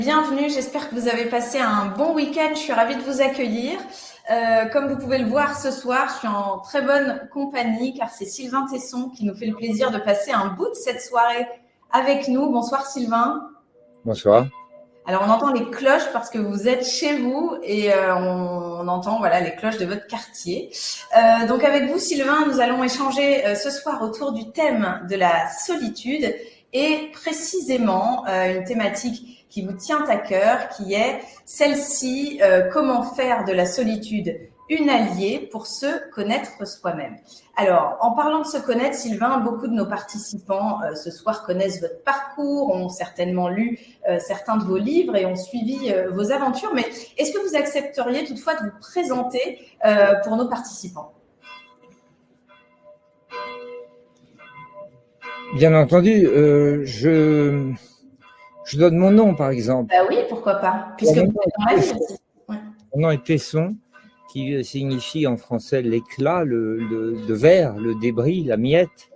Bienvenue, j'espère que vous avez passé un bon week-end, je suis ravie de vous accueillir. Comme vous pouvez le voir ce soir, je suis en très bonne compagnie car c'est Sylvain Tesson qui nous fait le plaisir de passer un bout de cette soirée avec nous. Bonsoir Sylvain. Bonsoir. Alors on entend les cloches parce que vous êtes chez vous et on entend les cloches de votre quartier. Donc avec vous Sylvain, nous allons échanger ce soir autour du thème de la solitude et précisément une thématique qui vous tient à cœur, qui est celle-ci, comment faire de la solitude une alliée pour se connaître soi-même. Alors, en parlant de se connaître, Sylvain, beaucoup de nos participants ce soir connaissent votre parcours, ont certainement lu certains de vos livres et ont suivi vos aventures, mais est-ce que vous accepteriez toutefois de vous présenter pour nos participants ? Bien entendu, je donne mon nom, par exemple. Oui, pourquoi pas, puisque vous êtes dans la vie aussi. Ouais. Mon nom est Tesson, qui signifie en français l'éclat, le verre, le débris, la miette,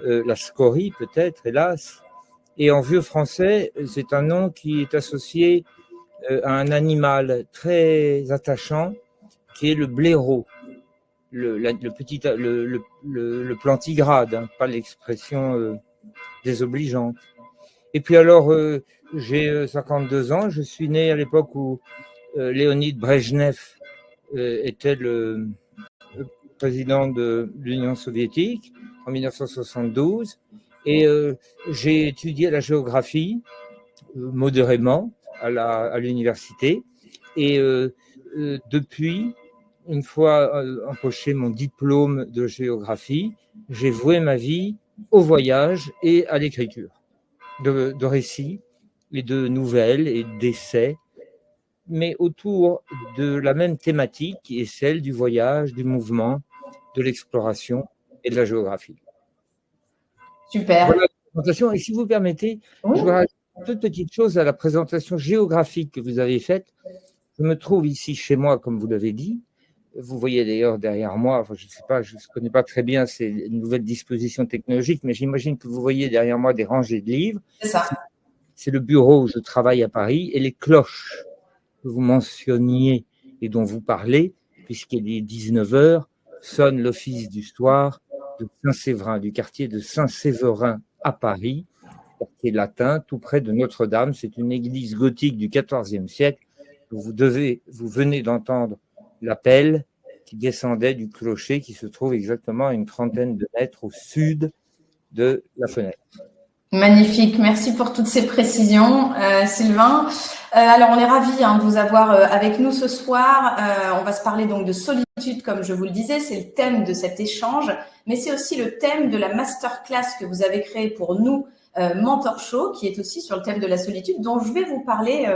la scorie peut-être, hélas. Et en vieux français, c'est un nom qui est associé à un animal très attachant, qui est le blaireau, le plantigrade, hein, pas l'expression désobligeante. Et puis alors, j'ai 52 ans, je suis né à l'époque où Léonid Brejnev était le président de l'Union soviétique en 1972, et j'ai étudié la géographie modérément à l'université, et depuis, une fois empoché mon diplôme de géographie, j'ai voué ma vie au voyage et à l'écriture de récits et de nouvelles et d'essais, mais autour de la même thématique qui est celle du voyage, du mouvement, de l'exploration et de la géographie. Super. Voilà la présentation. Et si vous permettez, je voudrais rajouter une toute petite chose à la présentation géographique que vous avez faite. Je me trouve ici chez moi, comme vous l'avez dit. Vous voyez d'ailleurs derrière moi, enfin, je ne sais pas, je ne connais pas très bien ces nouvelles dispositions technologiques, mais j'imagine que vous voyez derrière moi des rangées de livres. C'est ça. C'est le bureau où je travaille à Paris, et les cloches que vous mentionniez et dont vous parlez, puisqu'il est 19h, sonne l'office du soir de Saint-Séverin, du quartier de Saint-Séverin à Paris, quartier latin, tout près de Notre-Dame. C'est une église gothique du XIVe siècle. Vous venez d'entendre l'appel qui descendait du clocher qui se trouve exactement à une trentaine de mètres au sud de la fenêtre. Magnifique, merci pour toutes ces précisions, Sylvain. Alors, on est ravis de vous avoir avec nous ce soir. On va se parler donc de solitude, comme je vous le disais, c'est le thème de cet échange, mais c'est aussi le thème de la masterclass que vous avez créée pour nous, Mentor Show, qui est aussi sur le thème de la solitude, dont je vais vous parler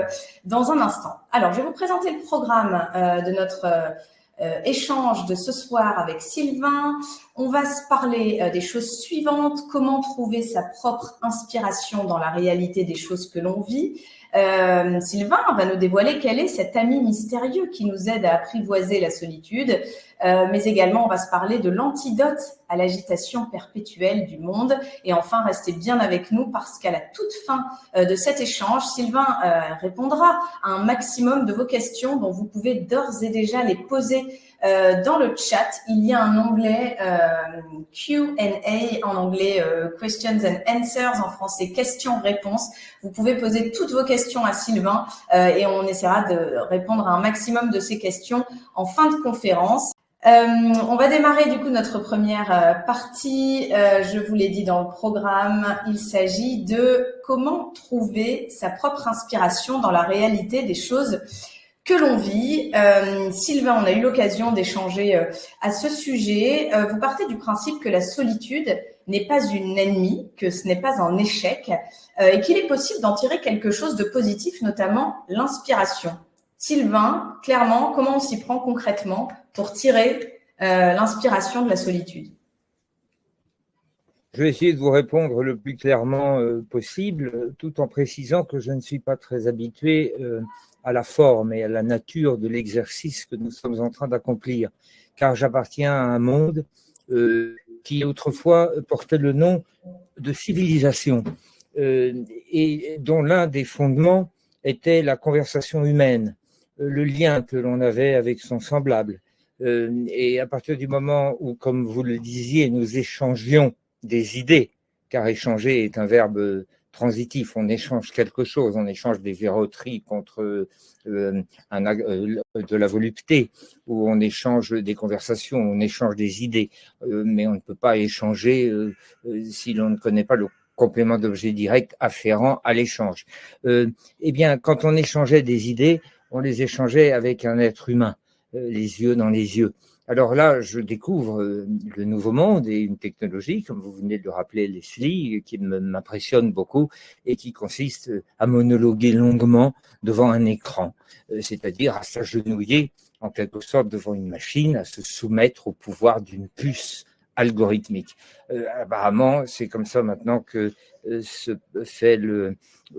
dans un instant. Alors, je vais vous présenter le programme de notre échange de ce soir avec Sylvain. On va se parler des choses suivantes, comment trouver sa propre inspiration dans la réalité des choses que l'on vit. Sylvain va nous dévoiler quel est cet ami mystérieux qui nous aide à apprivoiser la solitude, mais également on va se parler de l'antidote à l'agitation perpétuelle du monde. Et enfin, restez bien avec nous parce qu'à la toute fin de cet échange, Sylvain répondra à un maximum de vos questions dont vous pouvez d'ores et déjà les poser dans le chat. Il y a un onglet Q&A, en anglais Questions and Answers, en français questions-réponses. Vous pouvez poser toutes vos questions à Sylvain et on essaiera de répondre à un maximum de ces questions en fin de conférence. On va démarrer du coup notre première partie. Je vous l'ai dit dans le programme, il s'agit de comment trouver sa propre inspiration dans la réalité des choses que l'on vit. Sylvain, on a eu l'occasion d'échanger à ce sujet. Vous partez du principe que la solitude n'est pas une ennemie, que ce n'est pas un échec et qu'il est possible d'en tirer quelque chose de positif, notamment l'inspiration. Sylvain, clairement, comment on s'y prend concrètement pour tirer l'inspiration de la solitude ? Je vais essayer de vous répondre le plus clairement possible, tout en précisant que je ne suis pas très habitué à la forme et à la nature de l'exercice que nous sommes en train d'accomplir, car j'appartiens à un monde qui autrefois portait le nom de civilisation et dont l'un des fondements était la conversation humaine, le lien que l'on avait avec son semblable. Et à partir du moment où, comme vous le disiez, nous échangions des idées, car échanger est un verbe transitif, on échange quelque chose, on échange des verroteries contre de la volupté, ou on échange des conversations, on échange des idées, mais on ne peut pas échanger si l'on ne connaît pas le complément d'objet direct afférent à l'échange. Eh bien, quand on échangeait des idées, on les échangeait avec un être humain, les yeux dans les yeux. Alors là, je découvre le nouveau monde et une technologie, comme vous venez de le rappeler, Leslie, qui m'impressionne beaucoup et qui consiste à monologuer longuement devant un écran, c'est-à-dire à s'agenouiller en quelque sorte devant une machine, à se soumettre au pouvoir d'une puce algorithmique. Apparemment, c'est comme ça maintenant que se fait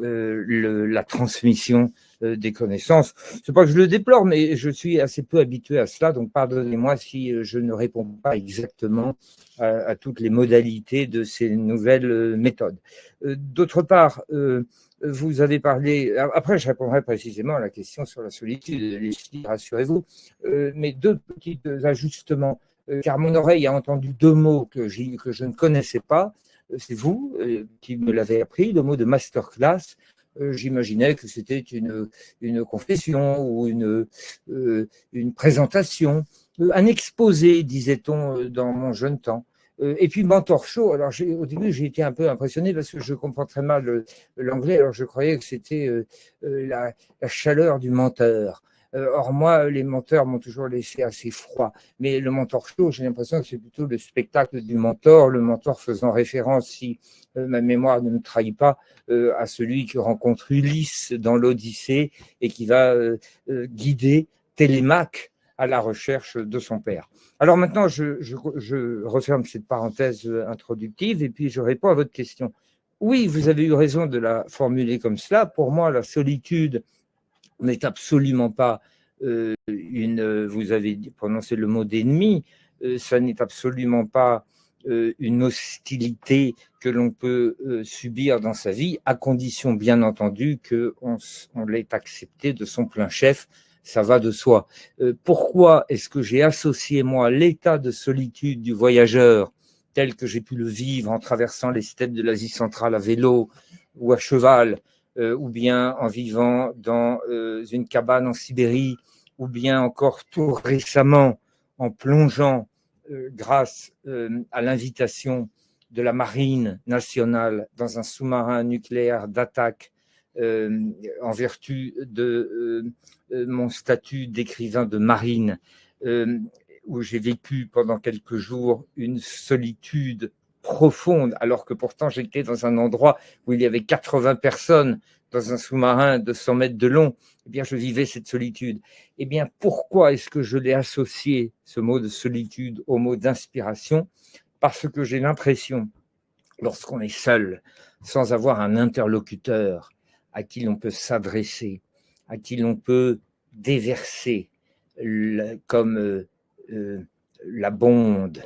la transmission des connaissances. C'est pas que je le déplore, mais je suis assez peu habitué à cela, donc pardonnez-moi si je ne réponds pas exactement à toutes les modalités de ces nouvelles méthodes. D'autre part, vous avez parlé, après je répondrai précisément à la question sur la solitude, rassurez-vous, mais deux petits ajustements, car mon oreille a entendu deux mots que je ne connaissais pas. C'est vous qui me l'avez appris, le mot de masterclass. J'imaginais que c'était une confession ou une présentation, un exposé, disait-on dans mon jeune temps. Et puis mentor show, alors au début j'ai été un peu impressionné parce que je comprends très mal l'anglais, alors je croyais que c'était la chaleur du menteur. Or moi, les menteurs m'ont toujours laissé assez froid, mais le mentor show, j'ai l'impression que c'est plutôt le spectacle du mentor, le mentor faisant référence, si ma mémoire ne me trahit pas, à celui qui rencontre Ulysse dans l'Odyssée et qui va guider Télémaque à la recherche de son père. Alors maintenant, je referme cette parenthèse introductive et puis je réponds à votre question. Oui, vous avez eu raison de la formuler comme cela. Pour moi, la solitude n'est absolument pas vous avez prononcé le mot d'ennemi, ça n'est absolument pas une hostilité que l'on peut subir dans sa vie, à condition bien entendu qu'on l'ait accepté de son plein chef, ça va de soi. Pourquoi est-ce que j'ai associé, moi, l'état de solitude du voyageur, tel que j'ai pu le vivre en traversant les steppes de l'Asie centrale à vélo ou à cheval, ou bien en vivant dans une cabane en Sibérie, ou bien encore tout récemment en plongeant grâce à l'invitation de la Marine nationale dans un sous-marin nucléaire d'attaque en vertu de mon statut d'écrivain de marine, où j'ai vécu pendant quelques jours une solitude profonde, alors que pourtant j'étais dans un endroit où il y avait 80 personnes dans un sous-marin de 100 mètres de long. Eh bien, je vivais cette solitude. Eh bien, pourquoi est-ce que je l'ai associé, ce mot de solitude, au mot d'inspiration? Parce que j'ai l'impression, lorsqu'on est seul, sans avoir un interlocuteur à qui l'on peut s'adresser, à qui l'on peut déverser comme la bonde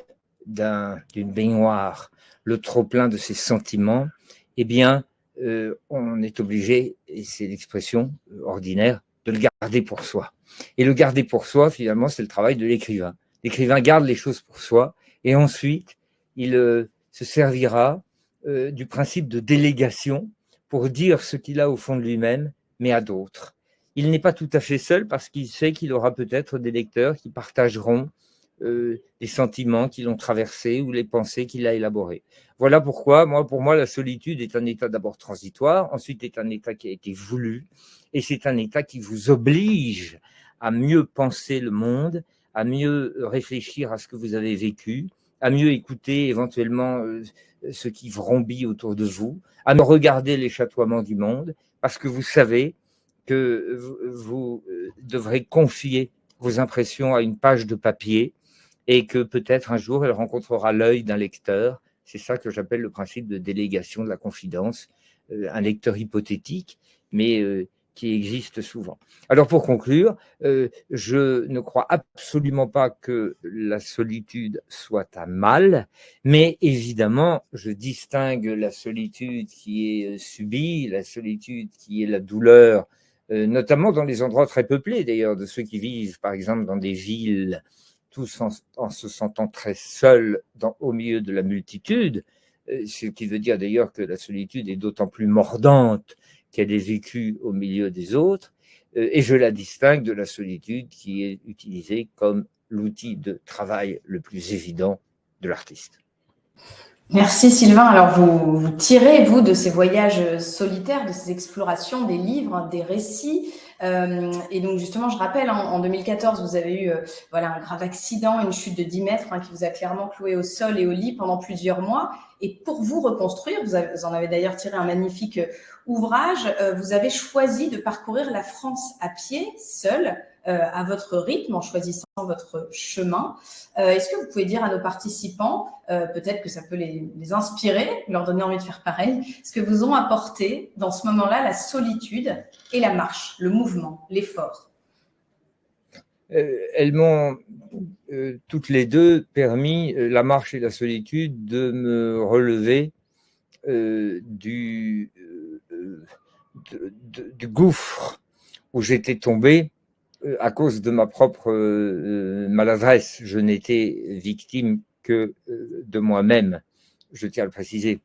d'une baignoire, le trop-plein de ses sentiments, eh bien, on est obligé, et c'est l'expression ordinaire, de le garder pour soi. Et le garder pour soi, finalement, c'est le travail de l'écrivain. L'écrivain garde les choses pour soi, et ensuite, il se servira du principe de délégation pour dire ce qu'il a au fond de lui-même, mais à d'autres. Il n'est pas tout à fait seul parce qu'il sait qu'il aura peut-être des lecteurs qui partageront les sentiments qui l'ont traversé ou les pensées qu'il a élaborées. Voilà pourquoi, pour moi, la solitude est un état d'abord transitoire, ensuite est un état qui a été voulu, et c'est un état qui vous oblige à mieux penser le monde, à mieux réfléchir à ce que vous avez vécu, à mieux écouter éventuellement ce qui vrombit autour de vous, à mieux regarder les chatoiements du monde, parce que vous savez que vous devrez confier vos impressions à une page de papier et que peut-être un jour elle rencontrera l'œil d'un lecteur. C'est ça que j'appelle le principe de délégation de la confidence, un lecteur hypothétique, mais qui existe souvent. Alors pour conclure, je ne crois absolument pas que la solitude soit un mal, mais évidemment, je distingue la solitude qui est subie, la solitude qui est la douleur notamment dans les endroits très peuplés d'ailleurs, de ceux qui vivent par exemple dans des villes, tous en se sentant très seuls au milieu de la multitude, ce qui veut dire d'ailleurs que la solitude est d'autant plus mordante qu'elle est vécue au milieu des autres, et je la distingue de la solitude qui est utilisée comme l'outil de travail le plus évident de l'artiste. Merci Sylvain. Alors vous tirez, vous, de ces voyages solitaires, de ces explorations, des livres, des récits. Et donc justement, je rappelle, en 2014, vous avez eu un grave accident, une chute de 10 mètres qui vous a clairement cloué au sol et au lit pendant plusieurs mois. Et pour vous reconstruire, vous en avez d'ailleurs tiré un magnifique ouvrage, vous avez choisi de parcourir la France à pied, seul, à votre rythme, en choisissant votre chemin. Est-ce que vous pouvez dire à nos participants, peut-être que ça peut les inspirer, leur donner envie de faire pareil, ce que vous ont apporté dans ce moment-là la solitude et la marche, le mouvement, l'effort? Elles m'ont toutes les deux permis, la marche et la solitude, de me relever du gouffre où j'étais tombé à cause de ma propre maladresse. Je n'étais victime que de moi-même, je tiens à le préciser.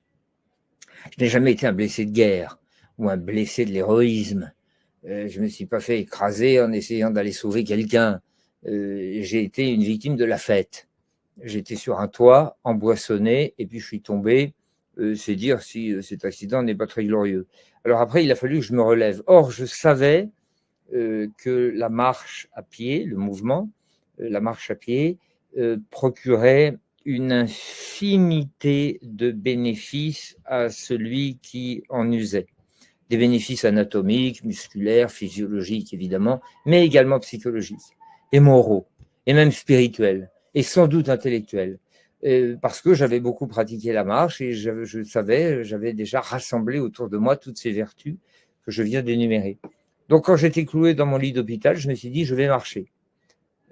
Je n'ai jamais été un blessé de guerre ou un blessé de l'héroïsme. Je ne me suis pas fait écraser en essayant d'aller sauver quelqu'un. J'ai été une victime de la fête. J'étais sur un toit, emboissonné, et puis je suis tombé. C'est dire si cet accident n'est pas très glorieux. Alors après, il a fallu que je me relève. Or, je savais que la marche à pied, le mouvement, la marche à pied, procurait une infinité de bénéfices à celui qui en usait. Des bénéfices anatomiques, musculaires, physiologiques évidemment, mais également psychologiques et moraux, et même spirituels, et sans doute intellectuels. Parce que j'avais beaucoup pratiqué la marche et je savais, j'avais déjà rassemblé autour de moi toutes ces vertus que je viens d'énumérer. Donc quand j'étais cloué dans mon lit d'hôpital, je me suis dit je vais marcher,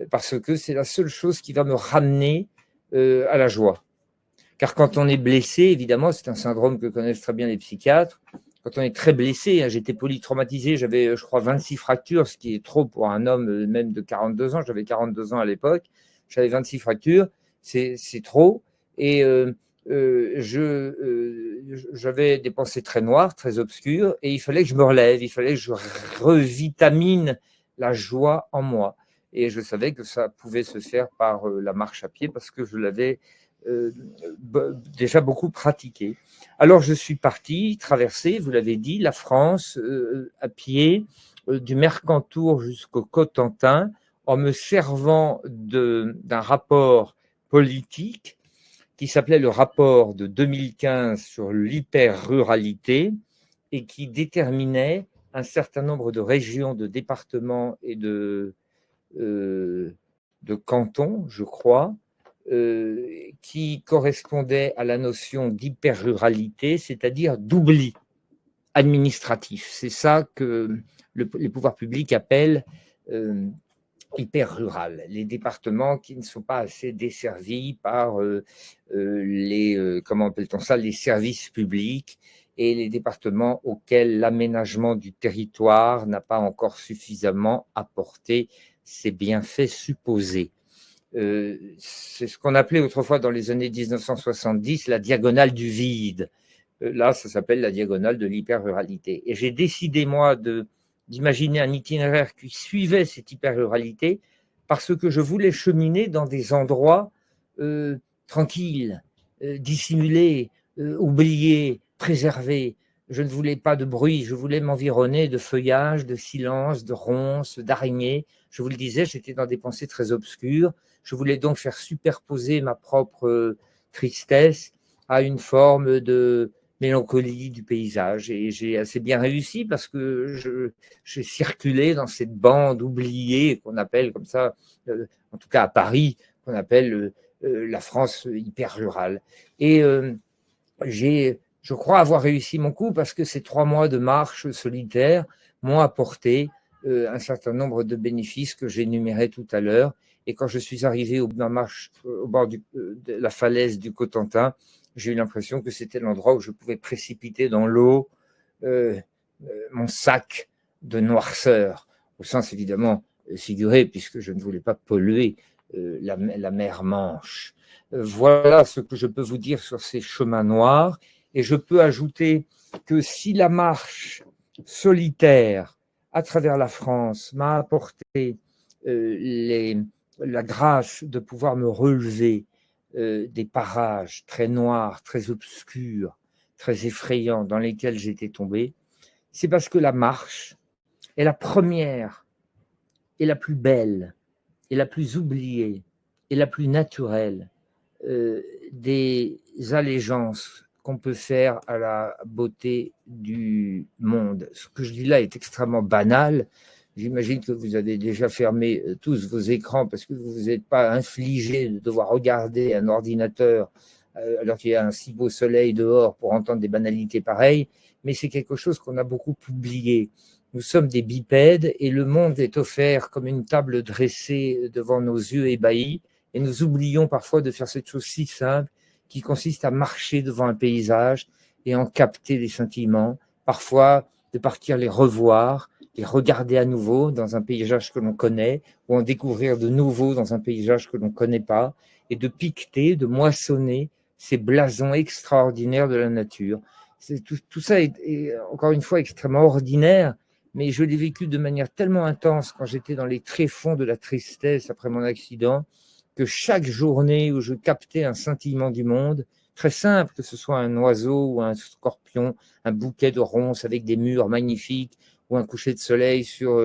parce que c'est la seule chose qui va me ramener à la joie. Car quand on est blessé, évidemment, c'est un syndrome que connaissent très bien les psychiatres, quand on est très blessé, j'étais polytraumatisé, j'avais je crois 26 fractures, ce qui est trop pour un homme même de 42 ans, j'avais 42 ans à l'époque, j'avais 26 fractures, c'est trop, et j'avais des pensées très noires, très obscures, et il fallait que je me relève, il fallait que je revitamine la joie en moi. Et je savais que ça pouvait se faire par la marche à pied parce que je l'avais déjà beaucoup pratiqué. Alors je suis parti traverser, vous l'avez dit, la France à pied, du Mercantour jusqu'au Cotentin, en me servant d'un rapport politique qui s'appelait le rapport de 2015 sur l'hyper-ruralité et qui déterminait un certain nombre de régions, de départements et de cantons, je crois, qui correspondaient à la notion d'hyper-ruralité, c'est-à-dire d'oubli administratif. C'est ça que les pouvoirs publics appellent hyper-rural, les départements qui ne sont pas assez desservis par comment appelle-t-on ça, les services publics, et les départements auxquels l'aménagement du territoire n'a pas encore suffisamment apporté ses bienfaits supposés. C'est ce qu'on appelait autrefois dans les années 1970 la diagonale du vide. Là, ça s'appelle la diagonale de l'hyper-ruralité. Et j'ai décidé, moi, d'imaginer un itinéraire qui suivait cette hyper-ruralité parce que je voulais cheminer dans des endroits tranquilles, dissimulés, oubliés, préservés. Je ne voulais pas de bruit, je voulais m'environner de feuillage, de silence, de ronces, d'araignées. Je vous le disais, j'étais dans des pensées très obscures. Je voulais donc faire superposer ma propre tristesse à une forme de mélancolie du paysage. Et j'ai assez bien réussi parce que j'ai circulé dans cette bande oubliée qu'on appelle comme ça, en tout cas à Paris, qu'on appelle la France hyper rurale. Et je crois avoir réussi mon coup parce que ces 3 mois de marche solitaire m'ont apporté un certain nombre de bénéfices que j'énumérais tout à l'heure. Et quand je suis arrivé au bord de la falaise du Cotentin, j'ai eu l'impression que c'était l'endroit où je pouvais précipiter dans l'eau mon sac de noirceur, au sens évidemment figuré, puisque je ne voulais pas polluer la mer Manche. Voilà ce que je peux vous dire sur ces chemins noirs. Et je peux ajouter que si la marche solitaire à travers la France m'a apporté la grâce de pouvoir me relever des parages très noirs, très obscurs, très effrayants dans lesquels j'étais tombé, c'est parce que la marche est la première et la plus belle et la plus oubliée et la plus naturelle des allégeances qu'on peut faire à la beauté du monde. Ce que je dis là est extrêmement banal. J'imagine que vous avez déjà fermé tous vos écrans parce que vous n'êtes pas infligé de devoir regarder un ordinateur alors qu'il y a un si beau soleil dehors pour entendre des banalités pareilles, mais c'est quelque chose qu'on a beaucoup oublié. Nous sommes des bipèdes et le monde est offert comme une table dressée devant nos yeux ébahis et nous oublions parfois de faire cette chose si simple qui consiste à marcher devant un paysage et en capter les sentiments, parfois de partir les revoir, les regarder à nouveau dans un paysage que l'on connaît ou en découvrir de nouveau dans un paysage que l'on ne connaît pas et de piqueter, de moissonner ces blasons extraordinaires de la nature. Tout ça est encore une fois extrêmement ordinaire, mais je l'ai vécu de manière tellement intense quand j'étais dans les tréfonds de la tristesse après mon accident, que chaque journée où je captais un scintillement du monde, très simple, que ce soit un oiseau ou un scorpion, un bouquet de ronces avec des murs magnifiques ou un coucher de soleil sur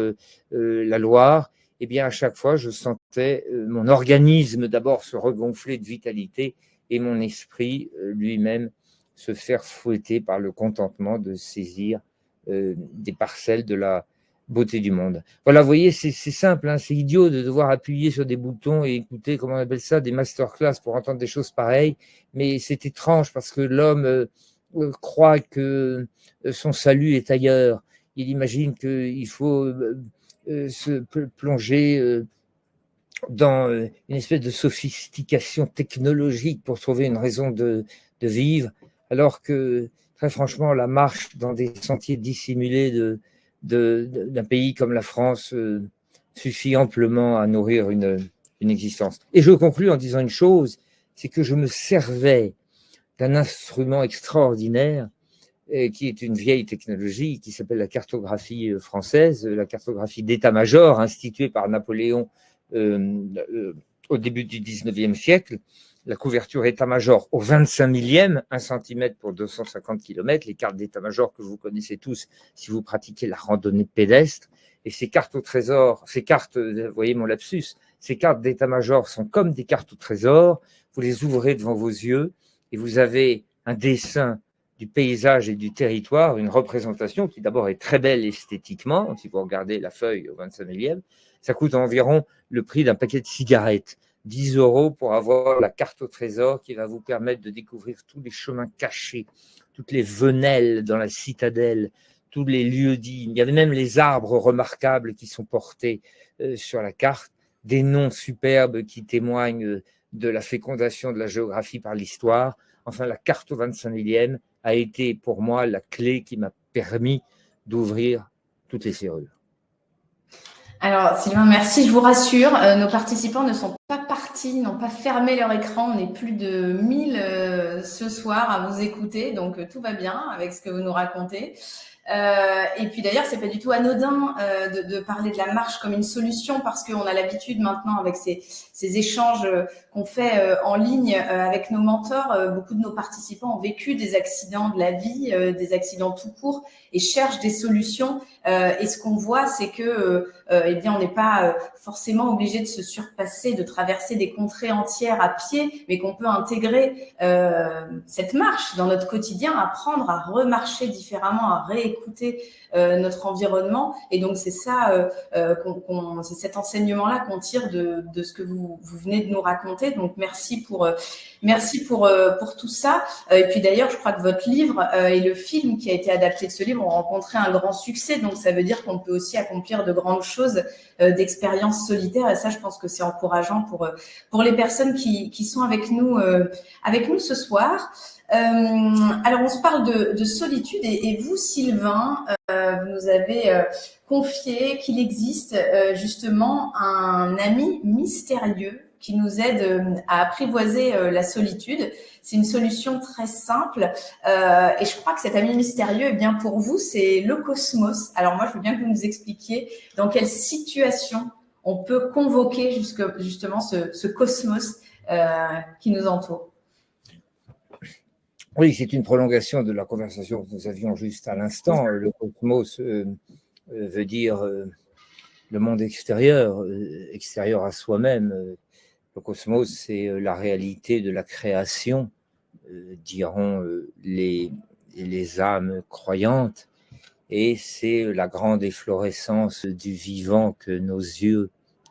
la Loire, eh bien à chaque fois je sentais mon organisme d'abord se regonfler de vitalité et mon esprit lui-même se faire fouetter par le contentement de saisir des parcelles de la beauté du monde. Voilà, vous voyez, c'est simple, hein, c'est idiot de devoir appuyer sur des boutons et écouter, comment on appelle ça, des masterclass pour entendre des choses pareilles, mais c'est étrange parce que l'homme croit que son salut est ailleurs. Il imagine qu'il faut se plonger dans une espèce de sophistication technologique pour trouver une raison de vivre, alors que, très franchement, la marche dans des sentiers dissimulés d'un pays comme la France suffit amplement à nourrir une existence. Et je conclus en disant une chose, c'est que je me servais d'un instrument extraordinaire qui est une vieille technologie qui s'appelle la cartographie française, la cartographie d'état-major instituée par Napoléon au début du 19e siècle, la couverture état-major au 25 millième, 1 cm pour 250 km, les cartes d'état-major que vous connaissez tous si vous pratiquez la randonnée pédestre. Et ces cartes au trésor, ces cartes, vous voyez mon lapsus, ces cartes d'état-major sont comme des cartes au trésor. Vous les ouvrez devant vos yeux et vous avez un dessin du paysage et du territoire, une représentation qui d'abord est très belle esthétiquement, si vous regardez la feuille au 25 millième, ça coûte environ le prix d'un paquet de cigarettes. 10 € pour avoir la carte au trésor qui va vous permettre de découvrir tous les chemins cachés, toutes les venelles dans la citadelle, tous les lieux dits. Il y avait même les arbres remarquables qui sont portés sur la carte, des noms superbes qui témoignent de la fécondation de la géographie par l'histoire. Enfin, la carte au 25 millième a été pour moi la clé qui m'a permis d'ouvrir toutes les serrures. Alors, Sylvain, merci. Je vous rassure, nos participants ne sont pas partis, n'ont pas fermé leur écran. On est plus de 1000 ce soir à vous écouter, donc tout va bien avec ce que vous nous racontez. Et puis d'ailleurs, c'est pas du tout anodin de parler de la marche comme une solution parce qu'on a l'habitude maintenant avec ces échanges qu'on fait en ligne avec nos mentors. Beaucoup de nos participants ont vécu des accidents de la vie, des accidents tout court et cherchent des solutions. Et ce qu'on voit, c'est que eh bien, on n'est pas forcément obligé de se surpasser, de traverser des contrées entières à pied, mais qu'on peut intégrer cette marche dans notre quotidien, apprendre à remarcher différemment, à réécouter notre environnement. Et donc, c'est ça, c'est cet enseignement-là qu'on tire de ce que vous venez de nous raconter. Donc, merci pour tout ça. Et puis d'ailleurs, je crois que votre livre et le film qui a été adapté de ce livre ont rencontré un grand succès. Donc, ça veut dire qu'on peut aussi accomplir de grandes choses d'expériences solitaires. Et ça, je pense que c'est encourageant pour les personnes qui sont avec nous ce soir. Alors, on se parle de solitude et vous, Sylvain, vous nous avez confié qu'il existe justement un ami mystérieux qui nous aide à apprivoiser la solitude. C'est une solution très simple et je crois que cet ami mystérieux, eh bien pour vous, c'est le cosmos. Alors moi, je veux bien que vous nous expliquiez dans quelle situation on peut convoquer justement ce cosmos qui nous entoure. Oui, c'est une prolongation de la conversation que nous avions juste à l'instant. Le cosmos veut dire le monde extérieur, extérieur à soi-même. Le cosmos, c'est la réalité de la création, diront les âmes croyantes, et c'est la grande efflorescence du vivant que nos yeux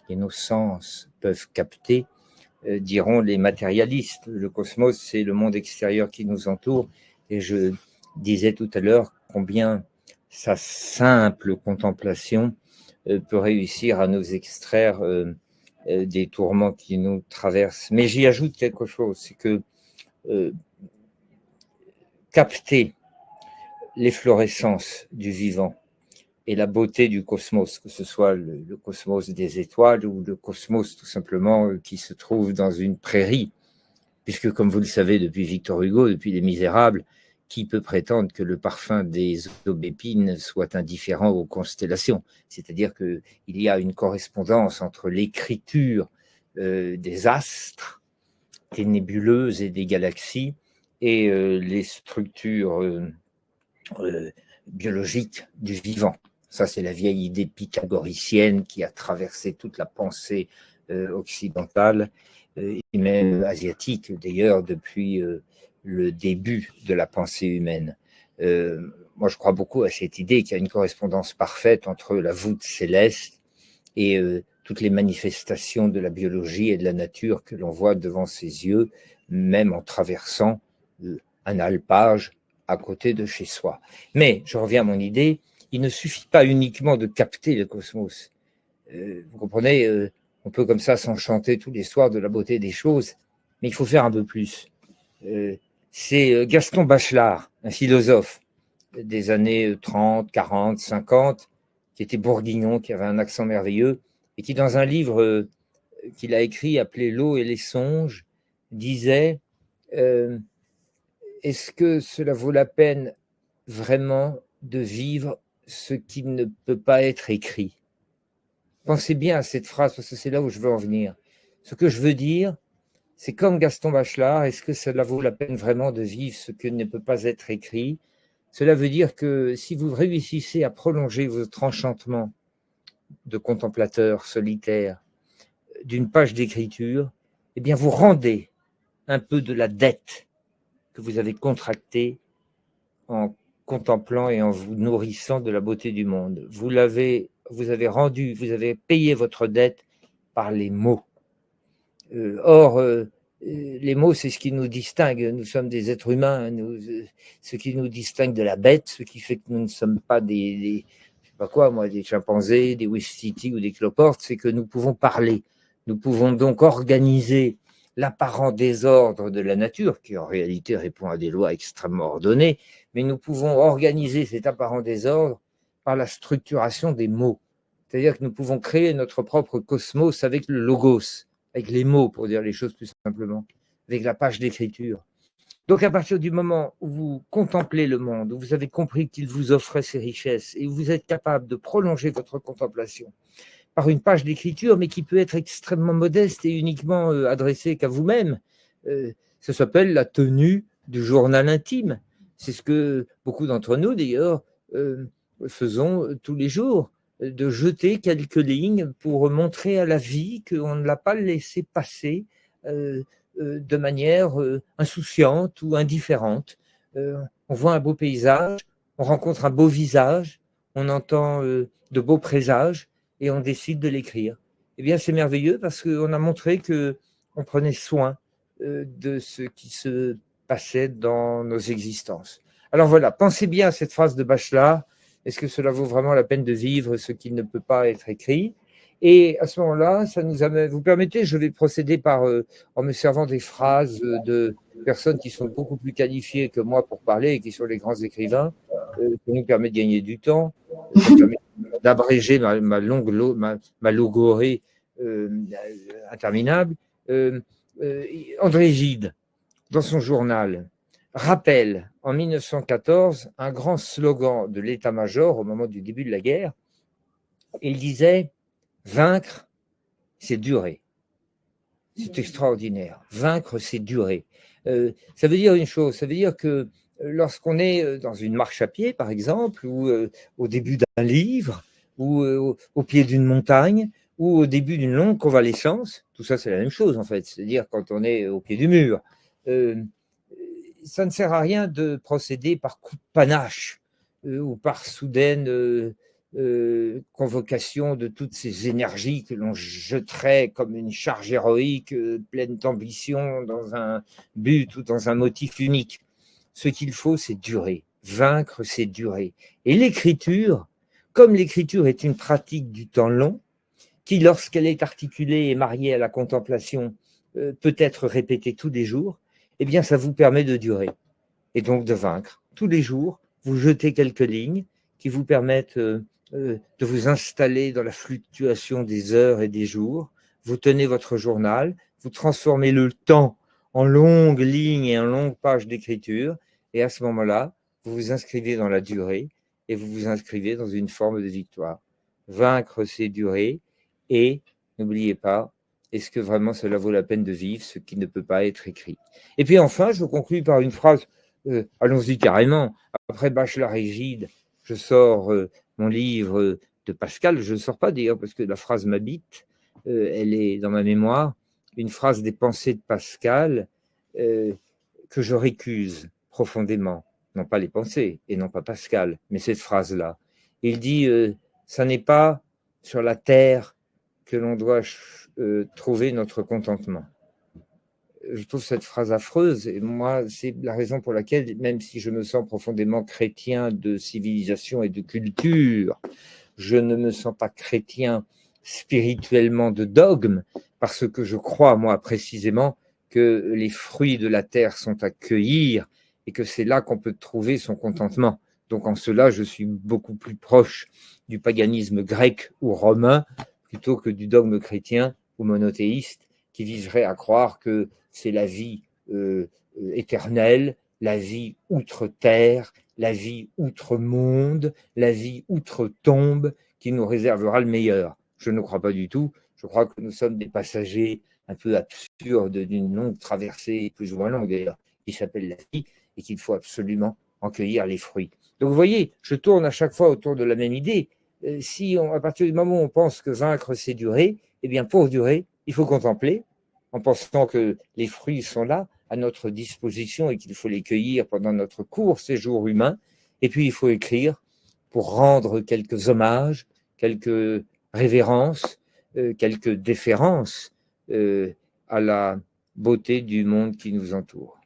et nos sens peuvent capter, diront les matérialistes. Le cosmos, c'est le monde extérieur qui nous entoure, et je disais tout à l'heure combien sa simple contemplation peut réussir à nous extraire des tourments qui nous traversent. Mais j'y ajoute quelque chose, c'est que capter l'efflorescence du vivant et la beauté du cosmos, que ce soit le cosmos des étoiles ou le cosmos tout simplement qui se trouve dans une prairie, puisque comme vous le savez depuis Victor Hugo, depuis Les Misérables, qui peut prétendre que le parfum des aubépines soit indifférent aux constellations? C'est-à-dire qu'il y a une correspondance entre l'écriture des astres, des nébuleuses et des galaxies et les structures biologique du vivant. Ça, c'est la vieille idée pythagoricienne qui a traversé toute la pensée occidentale et même asiatique, d'ailleurs, depuis le début de la pensée humaine. Moi, je crois beaucoup à cette idée qu'il y a une correspondance parfaite entre la voûte céleste et toutes les manifestations de la biologie et de la nature que l'on voit devant ses yeux, même en traversant un alpage à côté de chez soi. Mais, je reviens à mon idée, il ne suffit pas uniquement de capter le cosmos. Vous comprenez, on peut comme ça s'enchanter tous les soirs de la beauté des choses, mais il faut faire un peu plus. C'est Gaston Bachelard, un philosophe des années 30, 40, 50, qui était bourguignon, qui avait un accent merveilleux, et qui, dans un livre qu'il a écrit appelé L'eau et les songes, disait est-ce que cela vaut la peine vraiment de vivre ce qui ne peut pas être écrit? Pensez bien à cette phrase, parce que c'est là où je veux en venir. Ce que je veux dire, c'est comme Gaston Bachelard, est-ce que cela vaut la peine vraiment de vivre ce qui ne peut pas être écrit? Cela veut dire que si vous réussissez à prolonger votre enchantement de contemplateur solitaire d'une page d'écriture, eh bien vous rendez un peu de la dette que vous avez contractée en contemplant et en vous nourrissant de la beauté du monde. Vous avez payé votre dette par les mots. Or, les mots, c'est ce qui nous distingue. Nous sommes des êtres humains. Ce qui nous distingue de la bête, ce qui fait que nous ne sommes pas des chimpanzés, des ouistiti ou des cloportes, c'est que nous pouvons parler. Nous pouvons donc organiser l'apparent désordre de la nature, qui en réalité répond à des lois extrêmement ordonnées, mais nous pouvons organiser cet apparent désordre par la structuration des mots. C'est-à-dire que nous pouvons créer notre propre cosmos avec le logos, avec les mots, pour dire les choses plus simplement, avec la page d'écriture. Donc, à partir du moment où vous contemplez le monde, où vous avez compris qu'il vous offrait ses richesses et où vous êtes capable de prolonger votre contemplation par une page d'écriture, mais qui peut être extrêmement modeste et uniquement adressée qu'à vous-même, ça s'appelle la tenue du journal intime. C'est ce que beaucoup d'entre nous, d'ailleurs, faisons tous les jours, de jeter quelques lignes pour montrer à la vie qu'on ne l'a pas laissé passer de manière insouciante ou indifférente. On voit un beau paysage, on rencontre un beau visage, on entend de beaux présages et on décide de l'écrire. Eh bien, c'est merveilleux parce qu'on a montré qu'on prenait soin de ce qui se passait dans nos existences. Alors voilà, pensez bien à cette phrase de Bachelard. Est-ce que cela vaut vraiment la peine de vivre ce qui ne peut pas être écrit? Et à ce moment-là, ça nous amène. Vous permettez, je vais procéder en me servant des phrases de personnes qui sont beaucoup plus qualifiées que moi pour parler et qui sont les grands écrivains. Ça nous permet de gagner du temps. Ça permet d'abréger ma logorée interminable. André Gide, dans son journal, rappelle en 1914 un grand slogan de l'état-major au moment du début de la guerre. Il disait « Vaincre, c'est durer ». C'est extraordinaire. Vaincre, c'est durer. Ça veut dire une chose, ça veut dire que lorsqu'on est dans une marche à pied, par exemple, ou au début d'un livre, ou au pied d'une montagne, ou au début d'une longue convalescence, tout ça c'est la même chose en fait, c'est-à-dire quand on est au pied du mur, ça ne sert à rien de procéder par coup de panache ou par soudaine convocation de toutes ces énergies que l'on jetterait comme une charge héroïque pleine d'ambition dans un but ou dans un motif unique. Ce qu'il faut, c'est durer. Vaincre, c'est durer. Et l'écriture, comme l'écriture est une pratique du temps long, qui, lorsqu'elle est articulée et mariée à la contemplation, peut être répétée tous les jours, eh bien, ça vous permet de durer et donc de vaincre. Tous les jours, vous jetez quelques lignes qui vous permettent de vous installer dans la fluctuation des heures et des jours. Vous tenez votre journal, vous transformez le temps en longues lignes et en longues pages d'écriture, et à ce moment-là, vous vous inscrivez dans la durée et vous vous inscrivez dans une forme de victoire. Vaincre, c'est durer, et n'oubliez pas, est-ce que vraiment cela vaut la peine de vivre ce qui ne peut pas être écrit? Et puis enfin, je conclue par une phrase, allons-y carrément, après Bachelard et Gide, je sors mon livre de Pascal, je ne sors pas d'ailleurs parce que la phrase m'habite, elle est dans ma mémoire, une phrase des pensées de Pascal que je récuse profondément, non pas les pensées et non pas Pascal, mais cette phrase-là. Il dit ça n'est pas sur la terre que l'on doit trouver notre contentement. Je trouve cette phrase affreuse, et moi, c'est la raison pour laquelle, même si je me sens profondément chrétien de civilisation et de culture, je ne me sens pas chrétien spirituellement de dogme, parce que je crois, moi, précisément, que les fruits de la terre sont à cueillir, et que c'est là qu'on peut trouver son contentement. Donc, en cela, je suis beaucoup plus proche du paganisme grec ou romain, plutôt que du dogme chrétien ou monothéiste, qui viserait à croire que c'est la vie éternelle, la vie outre-terre, la vie outre-monde, la vie outre-tombe qui nous réservera le meilleur. Je ne crois pas du tout. Je crois que nous sommes des passagers un peu absurdes d'une longue traversée, plus ou moins longue d'ailleurs, qui s'appelle la vie et qu'il faut absolument en cueillir les fruits. Donc vous voyez, je tourne à chaque fois autour de la même idée. À partir du moment où on pense que vaincre, c'est durer, eh bien pour durer, il faut contempler, en pensant que les fruits sont là, à notre disposition et qu'il faut les cueillir pendant notre court séjour humain. Et puis, il faut écrire pour rendre quelques hommages, quelques révérences, quelques déférences à la beauté du monde qui nous entoure.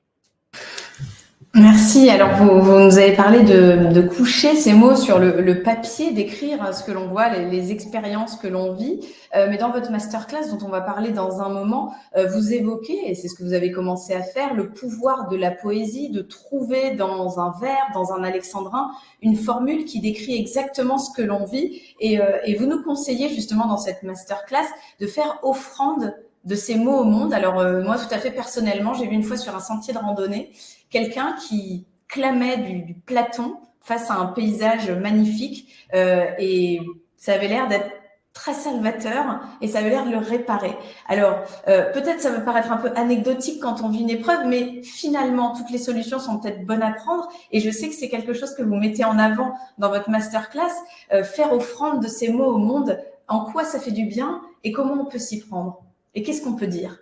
Merci. Alors, vous nous avez parlé de coucher ces mots sur le papier, d'écrire ce que l'on voit, les expériences que l'on vit. Mais dans votre masterclass, dont on va parler dans un moment, vous évoquez, et c'est ce que vous avez commencé à faire, le pouvoir de la poésie, de trouver dans un vers, dans un alexandrin, une formule qui décrit exactement ce que l'on vit. Et vous nous conseillez justement dans cette masterclass de faire offrande de ces mots au monde. Alors, moi, tout à fait personnellement, j'ai vu une fois sur un sentier de randonnée quelqu'un qui clamait du Platon face à un paysage magnifique et ça avait l'air d'être très salvateur et ça avait l'air de le réparer. Alors, peut-être ça peut paraître un peu anecdotique quand on vit une épreuve, mais finalement, toutes les solutions sont peut-être bonnes à prendre et je sais que c'est quelque chose que vous mettez en avant dans votre masterclass, faire offrande de ces mots au monde, en quoi ça fait du bien et comment on peut s'y prendre et qu'est-ce qu'on peut dire?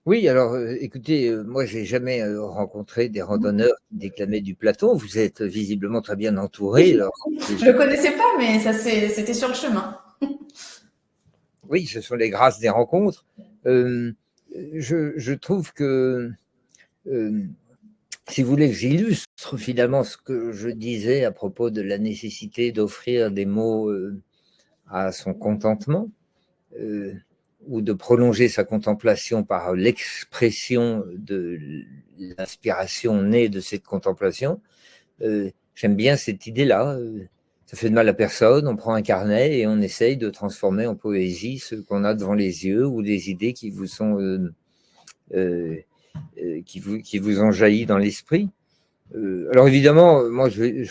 Oui, alors écoutez, moi j'ai jamais rencontré des randonneurs qui déclamaient du Platon. Vous êtes visiblement très bien entouré. Oui, Alors, je le connaissais pas, mais c'était sur le chemin. Oui, ce sont les grâces des rencontres. Je trouve que, si vous voulez, j'illustre finalement ce que je disais à propos de la nécessité d'offrir des mots à son contentement, ou de prolonger sa contemplation par l'expression de l'inspiration née de cette contemplation. J'aime bien cette idée-là. Ça fait de mal à personne. On prend un carnet et on essaye de transformer en poésie ce qu'on a devant les yeux ou des idées qui vous sont qui vous ont jailli dans l'esprit. Alors évidemment, moi je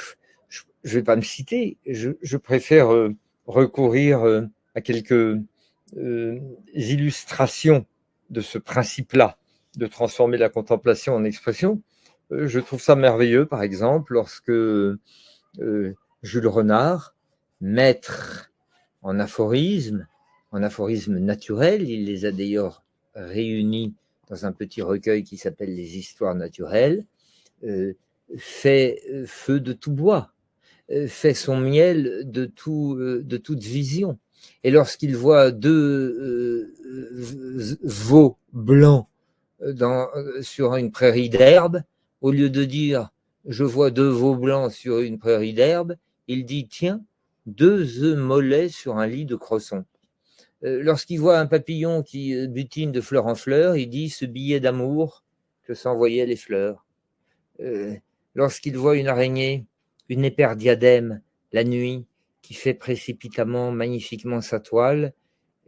vais pas me citer. Je préfère recourir à quelques illustrations de ce principe-là, de transformer la contemplation en expression. Je trouve ça merveilleux, par exemple, lorsque Jules Renard, maître en aphorismes naturels, il les a d'ailleurs réunis dans un petit recueil qui s'appelle Les Histoires naturelles, fait feu de tout bois, fait son miel de toute vision. Et lorsqu'il voit deux veaux blancs sur une prairie d'herbe, au lieu de dire « je vois deux veaux blancs sur une prairie d'herbe », il dit « tiens, deux œufs mollets sur un lit de cresson ». Lorsqu'il voit un papillon qui butine de fleur en fleur, il dit « ce billet d'amour que s'envoyaient les fleurs ». Lorsqu'il voit une araignée, une éperdiadème, la nuit, qui fait précipitamment, magnifiquement sa toile,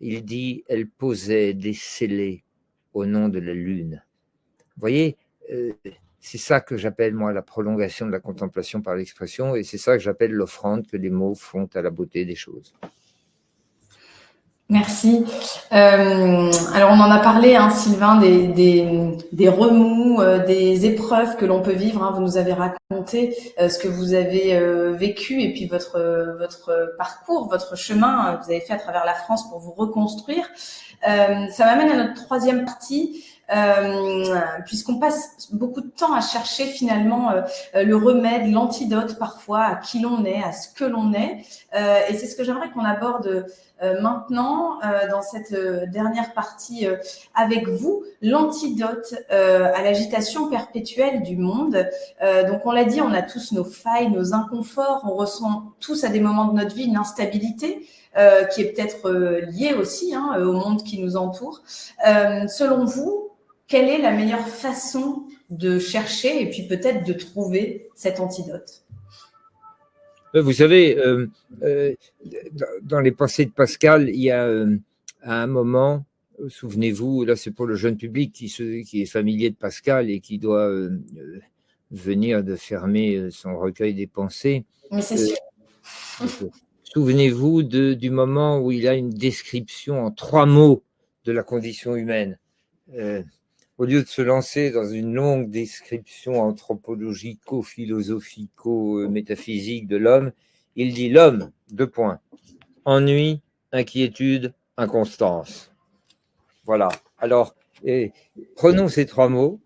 il dit « elle posait des scellés au nom de la lune ». Vous voyez, c'est ça que j'appelle, moi, la prolongation de la contemplation par l'expression, et c'est ça que j'appelle l'offrande que les mots font à la beauté des choses. Merci. Alors, on en a parlé, hein, Sylvain, des remous, des épreuves que l'on peut vivre. Hein. Vous nous avez raconté ce que vous avez vécu et puis votre parcours, votre chemin que vous avez fait à travers la France pour vous reconstruire. Ça m'amène à notre troisième partie. Puisqu'on passe beaucoup de temps à chercher finalement le remède, l'antidote parfois à qui l'on est, à ce que l'on est. Et c'est ce que j'aimerais qu'on aborde maintenant dans cette dernière partie avec vous, l'antidote à l'agitation perpétuelle du monde. Donc on l'a dit, on a tous nos failles, nos inconforts, on ressent tous à des moments de notre vie une instabilité qui est peut-être liée aussi au monde qui nous entoure. Selon vous, quelle est la meilleure façon de chercher et puis peut-être de trouver cet antidote? Vous savez, dans les pensées de Pascal, il y a à un moment, souvenez-vous, là c'est pour le jeune public qui est familier de Pascal et qui doit venir de fermer son recueil des pensées. Mais c'est sûr. Souvenez-vous du moment où il a une description en 3 mots de la condition humaine. Au lieu de se lancer dans une longue description anthropologico-philosophico-métaphysique de l'homme, il dit l'homme, 2 points, ennui, inquiétude, inconstance. Voilà. Alors, prenons ces 3 mots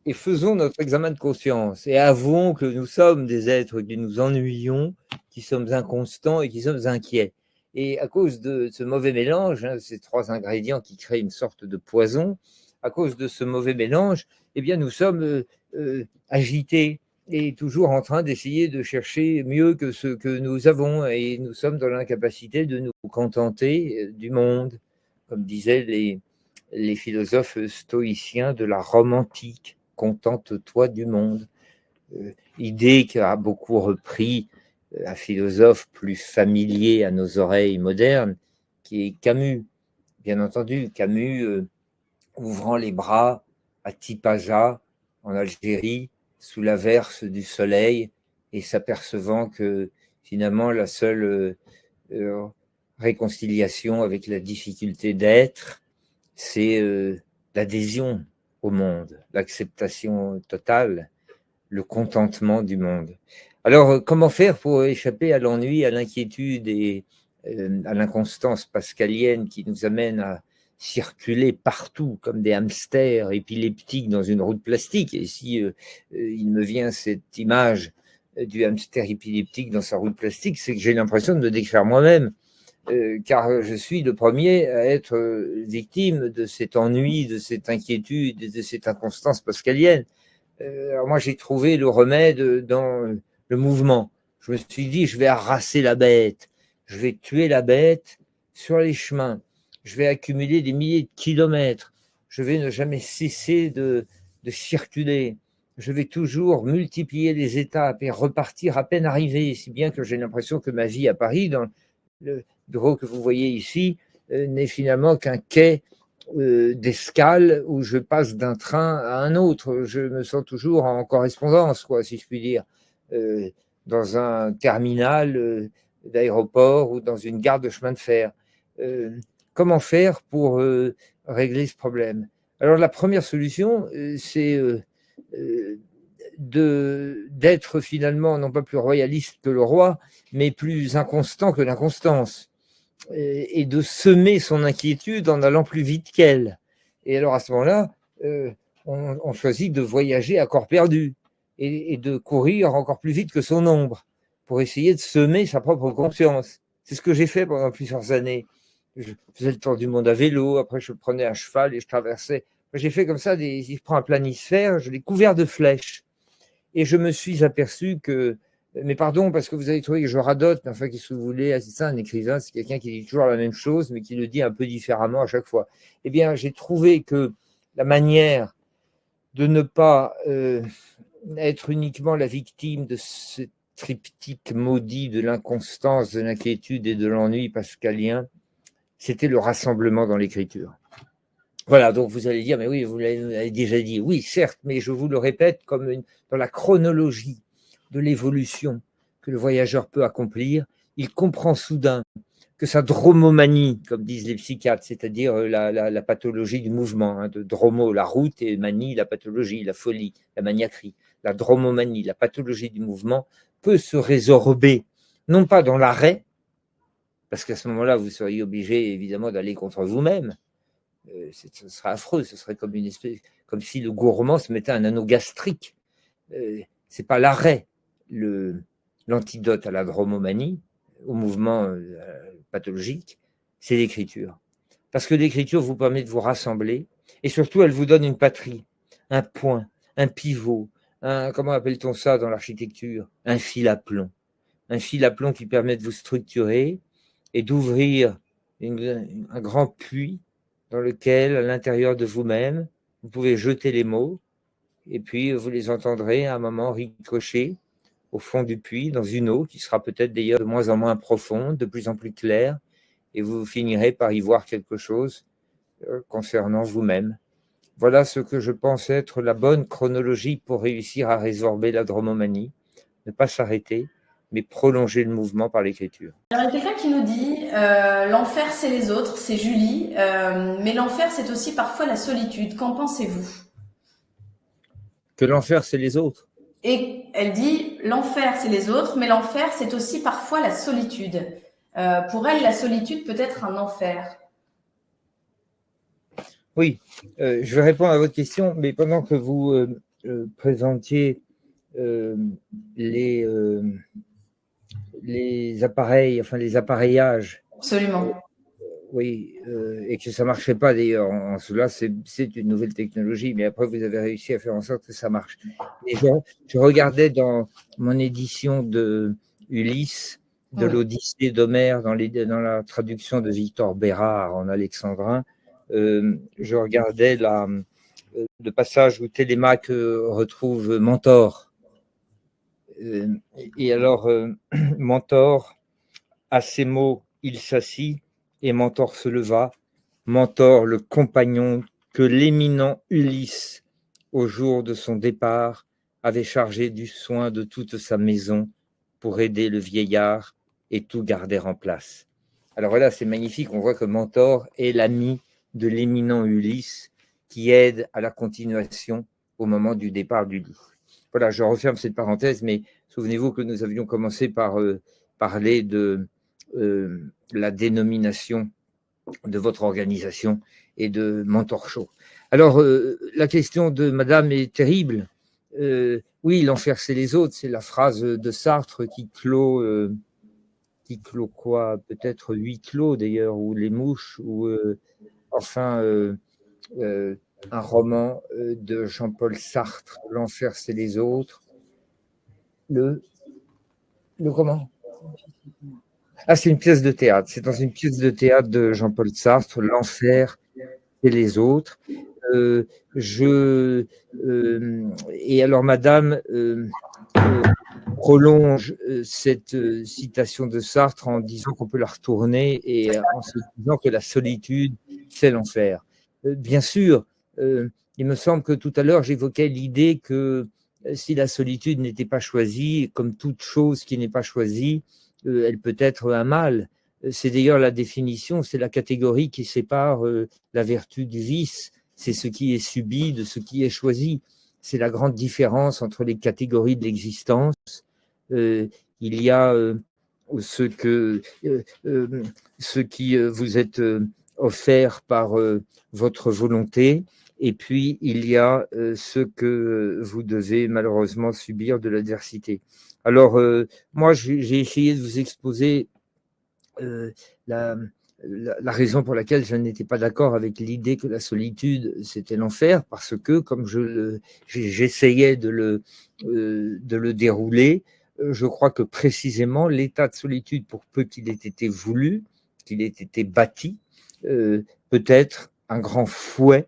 et faisons notre examen de conscience et avouons que nous sommes des êtres qui nous ennuyons, qui sommes inconstants et qui sommes inquiets. Et à cause de ce mauvais mélange, ces 3 ingrédients qui créent une sorte de poison, à cause de ce mauvais mélange, eh bien, nous sommes agités et toujours en train d'essayer de chercher mieux que ce que nous avons. Et nous sommes dans l'incapacité de nous contenter du monde, comme disaient les philosophes stoïciens de la Rome antique. Contente-toi du monde. Idée qu'a beaucoup repris un philosophe plus familier à nos oreilles modernes, qui est Camus. Bien entendu, Camus... ouvrant les bras à Tipaja, en Algérie, sous l'averse du soleil, et s'apercevant que finalement la seule réconciliation avec la difficulté d'être, c'est l'adhésion au monde, l'acceptation totale, le contentement du monde. Alors, comment faire pour échapper à l'ennui, à l'inquiétude et à l'inconstance pascalienne qui nous amène à circuler partout comme des hamsters épileptiques dans une roue de plastique? Et si il me vient cette image du hamster épileptique dans sa roue de plastique, c'est que j'ai l'impression de me décrire moi-même, car je suis le premier à être victime de cet ennui, de cette inquiétude, de cette inconstance pascalienne. Alors moi, j'ai trouvé le remède dans le mouvement. Je me suis dit, je vais harrasser la bête. je vais tuer la bête sur les chemins, je vais accumuler des milliers de kilomètres, je vais ne jamais cesser de circuler, je vais toujours multiplier les étapes et repartir à peine arrivé, si bien que j'ai l'impression que ma vie à Paris, dans le bureau que vous voyez ici, n'est finalement qu'un quai d'escale où je passe d'un train à un autre. Je me sens toujours en correspondance, quoi, si je puis dire, dans un terminal d'aéroport ou dans une gare de chemin de fer. Comment faire pour régler ce problème? Alors la première solution, c'est d'être finalement non pas plus royaliste que le roi, mais plus inconstant que l'inconstance, et de semer son inquiétude en allant plus vite qu'elle. Et alors à ce moment-là, on choisit de voyager à corps perdu et de courir encore plus vite que son ombre pour essayer de semer sa propre conscience. C'est ce que j'ai fait pendant plusieurs années. Je faisais le tour du monde à vélo, après je le prenais à cheval et je traversais. J'ai fait comme ça, je prends un planisphère, je l'ai couvert de flèches. Et je me suis aperçu que, mais pardon, parce que vous avez trouvé que je radote, mais enfin, qu'est-ce que vous voulez? C'est ça, un écrivain, c'est quelqu'un qui dit toujours la même chose, mais qui le dit un peu différemment à chaque fois. Eh bien, j'ai trouvé que la manière de ne pas être uniquement la victime de ce triptyque maudit de l'inconstance, de l'inquiétude et de l'ennui pascalien, c'était le rassemblement dans l'écriture. Voilà, donc vous allez dire, mais oui, vous l'avez déjà dit. Oui, certes, mais je vous le répète, comme dans la chronologie de l'évolution que le voyageur peut accomplir, il comprend soudain que sa dromomanie, comme disent les psychiatres, c'est-à-dire la pathologie du mouvement, hein, de dromo, la route, et manie, la pathologie, la folie, la maniaquerie, la dromomanie, la pathologie du mouvement, peut se résorber, non pas dans l'arrêt, parce qu'à ce moment-là, vous seriez obligé évidemment d'aller contre vous-même. Ce serait affreux, ce serait comme une espèce, comme si le gourmand se mettait un anneau gastrique. C'est pas l'arrêt, l'antidote à la dromomanie, au mouvement pathologique, c'est l'écriture. Parce que l'écriture vous permet de vous rassembler, et surtout elle vous donne une patrie, un point, un pivot, comment appelle-t-on ça dans l'architecture? Un fil à plomb. Un fil à plomb qui permet de vous structurer et d'ouvrir un grand puits dans lequel, à l'intérieur de vous-même, vous pouvez jeter les mots, et puis vous les entendrez à un moment ricocher au fond du puits, dans une eau qui sera peut-être d'ailleurs de moins en moins profonde, de plus en plus claire, et vous finirez par y voir quelque chose concernant vous-même. Voilà ce que je pense être la bonne chronologie pour réussir à résorber la dromomanie, ne pas s'arrêter, mais prolonger le mouvement par l'écriture. Alors, il y a quelqu'un qui nous dit l'enfer, c'est les autres, c'est Julie, mais l'enfer, c'est aussi parfois la solitude. Qu'en pensez-vous? Que l'enfer, c'est les autres. Et elle dit l'enfer, c'est les autres, mais l'enfer, c'est aussi parfois la solitude. Pour elle, la solitude peut être un enfer. Oui, je vais répondre à votre question, mais pendant que vous présentiez les appareils, enfin les appareillages. Absolument. Oui, et que ça ne marchait pas d'ailleurs. En cela, c'est une nouvelle technologie, mais après, vous avez réussi à faire en sorte que ça marche. Et je regardais dans mon édition de Ulysse, de l'Odyssée d'Homère, dans la traduction de Victor Bérard en alexandrin, je regardais le passage où Télémaque retrouve Mentor. Et alors, Mentor, à ces mots, il s'assit, et Mentor se leva. Mentor, le compagnon que l'éminent Ulysse, au jour de son départ, avait chargé du soin de toute sa maison pour aider le vieillard et tout garder en place. Alors voilà, c'est magnifique, on voit que Mentor est l'ami de l'éminent Ulysse qui aide à la continuation au moment du départ d'Ulysse. Voilà, je referme cette parenthèse, mais souvenez-vous que nous avions commencé par parler de la dénomination de votre organisation et de Mentor Show. Alors, la question de madame est terrible. Oui, l'enfer, c'est les autres. C'est la phrase de Sartre qui clôt quoi? Peut-être huis clos d'ailleurs, ou les mouches, ou enfin un roman de Jean-Paul Sartre, l'enfer, c'est les autres. Le comment? Ah, c'est une pièce de théâtre. C'est dans une pièce de théâtre de Jean-Paul Sartre, L'enfer et les autres. Euh, je et alors Madame prolonge cette citation de Sartre en disant qu'on peut la retourner et en se disant que la solitude, c'est l'enfer. Bien sûr, il me semble que tout à l'heure, j'évoquais l'idée que si la solitude n'était pas choisie, comme toute chose qui n'est pas choisie, elle peut être un mal. C'est d'ailleurs la définition, c'est la catégorie qui sépare la vertu du vice. C'est ce qui est subi de ce qui est choisi. C'est la grande différence entre les catégories de l'existence. Il y a ce qui vous est offert par votre volonté, et puis il y a ce que vous devez malheureusement subir de l'adversité. Alors, moi, j'ai essayé de vous exposer la raison pour laquelle je n'étais pas d'accord avec l'idée que la solitude, c'était l'enfer, parce que, comme j'essayais de le dérouler, je crois que précisément l'état de solitude, pour peu qu'il ait été voulu, qu'il ait été bâti, peut être un grand fouet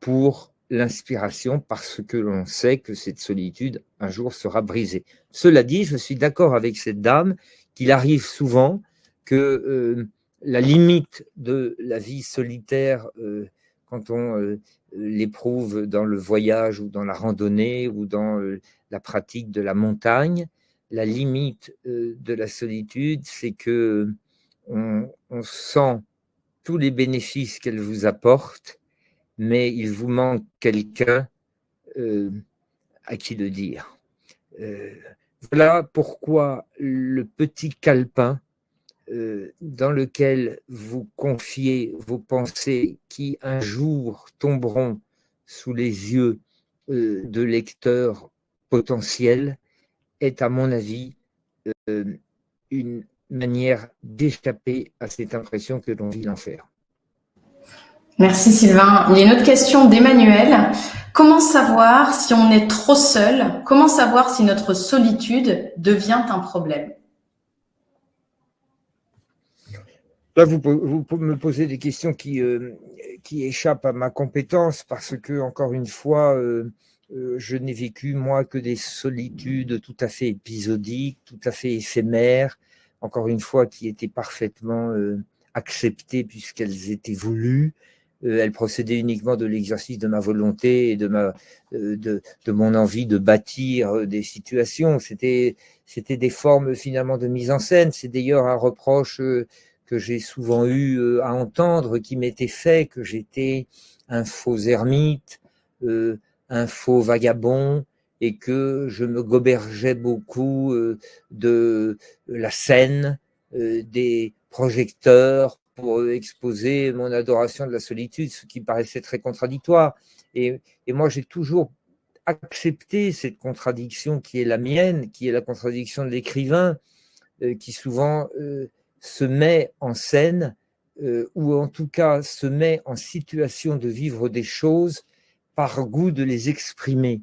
pour l'inspiration, parce que l'on sait que cette solitude, un jour, sera brisée. Cela dit, je suis d'accord avec cette dame qu'il arrive souvent que la limite de la vie solitaire, quand on l'éprouve dans le voyage ou dans la randonnée ou dans la pratique de la montagne, la limite de la solitude, c'est que on sent tous les bénéfices qu'elle vous apporte, mais il vous manque quelqu'un à qui le dire. Voilà pourquoi le petit calepin dans lequel vous confiez vos pensées qui un jour tomberont sous les yeux de lecteurs potentiels est, à mon avis, une manière d'échapper à cette impression que l'on vit l'enfer. Merci Sylvain. Il y a une autre question d'Emmanuel. Comment savoir si on est trop seul? Comment savoir si notre solitude devient un problème? Là, vous me posez des questions qui échappent à ma compétence parce que, encore une fois, je n'ai vécu, moi, que des solitudes tout à fait épisodiques, tout à fait éphémères, encore une fois, qui étaient parfaitement acceptées puisqu'elles étaient voulues. Elles procédaient uniquement de l'exercice de ma volonté et de mon envie de bâtir des situations. C'était des formes, finalement, de mise en scène. C'est d'ailleurs un reproche que j'ai souvent eu à entendre, qui m'était fait, que j'étais un faux ermite, un faux vagabond, et que je me gobergeais beaucoup de la scène, des projecteurs, pour exposer mon adoration de la solitude, ce qui paraissait très contradictoire. Et moi, j'ai toujours accepté cette contradiction qui est la mienne, qui est la contradiction de l'écrivain, qui souvent se met en scène, ou en tout cas se met en situation de vivre des choses par goût de les exprimer.